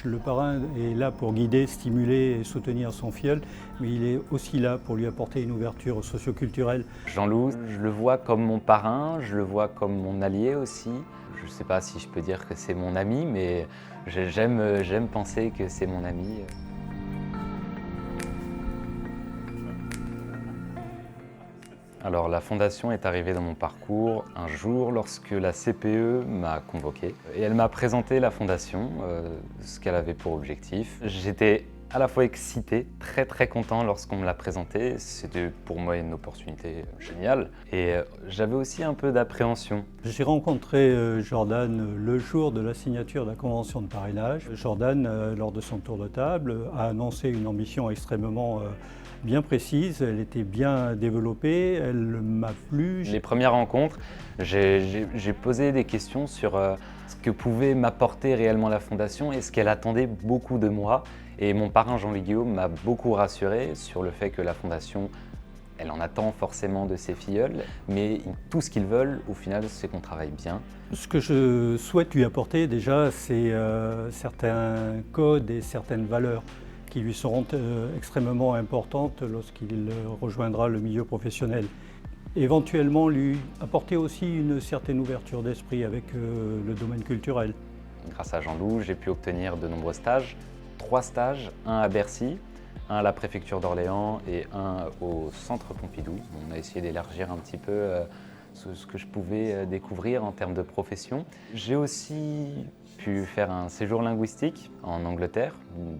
Le parrain est là pour guider, stimuler et soutenir son filleul, mais il est aussi là pour lui apporter une ouverture socioculturelle. Jean-Loup, je le vois comme mon parrain, je le vois comme mon allié aussi. Je ne sais pas si je peux dire que c'est mon ami, mais j'aime penser que c'est mon ami. Alors la fondation est arrivée dans mon parcours un jour lorsque la CPE m'a convoqué et elle m'a présenté la fondation, ce qu'elle avait pour objectif. J'étais à la fois excité, très content lorsqu'on me l'a présenté. C'était pour moi une opportunité géniale et j'avais aussi un peu d'appréhension. J'ai rencontré Jordan le jour de la signature de la convention de parrainage. Jordan, lors de son tour de table, a annoncé une ambition extrêmement bien précise, elle était bien développée, elle m'a plu. Les premières rencontres, j'ai posé des questions sur ce que pouvait m'apporter réellement la fondation et ce qu'elle attendait beaucoup de moi. Et mon parrain Jean-Louis Guillaume m'a beaucoup rassuré sur le fait que la fondation, elle en attend forcément de ses filleuls, mais tout ce qu'ils veulent, au final, c'est qu'on travaille bien. Ce que je souhaite lui apporter déjà, c'est certains codes et certaines valeurs qui lui seront extrêmement importantes lorsqu'il rejoindra le milieu professionnel. Éventuellement lui apporter aussi une certaine ouverture d'esprit avec le domaine culturel. Grâce à Jean-Loup, j'ai pu obtenir de nombreux stages, 3 stages, un à Bercy, un à la préfecture d'Orléans et un au centre Pompidou. On a essayé d'élargir un petit peu ce que je pouvais découvrir en termes de profession. J'ai aussi pu faire un séjour linguistique en Angleterre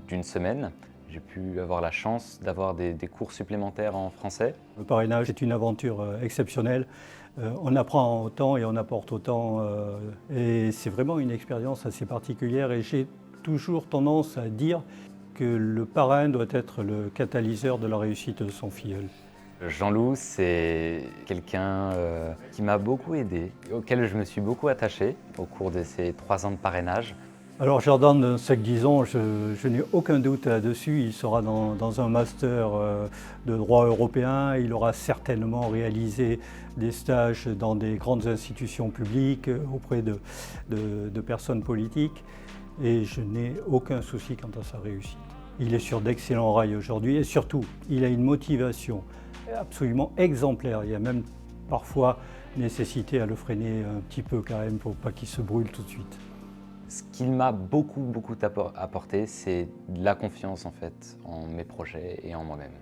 d'une semaine. J'ai pu avoir la chance d'avoir des cours supplémentaires en français. Le parrainage est une aventure exceptionnelle. On apprend autant et on apporte autant. Et c'est vraiment une expérience assez particulière. Et j'ai toujours tendance à dire que le parrain doit être le catalyseur de la réussite de son filleul. Jean-Loup, c'est quelqu'un qui m'a beaucoup aidé, auquel je me suis beaucoup attaché au cours de ces 3 ans de parrainage. Alors Jordan Secdizon, je n'ai aucun doute là-dessus, il sera dans un master de droit européen, il aura certainement réalisé des stages dans des grandes institutions publiques auprès de personnes politiques et je n'ai aucun souci quant à sa réussite. Il est sur d'excellents rails aujourd'hui et surtout, il a une motivation absolument exemplaire. Il y a même parfois nécessité à le freiner un petit peu quand même pour pas qu'il se brûle tout de suite. Ce qu'il m'a beaucoup apporté, c'est de la confiance en fait, en mes projets et en moi-même.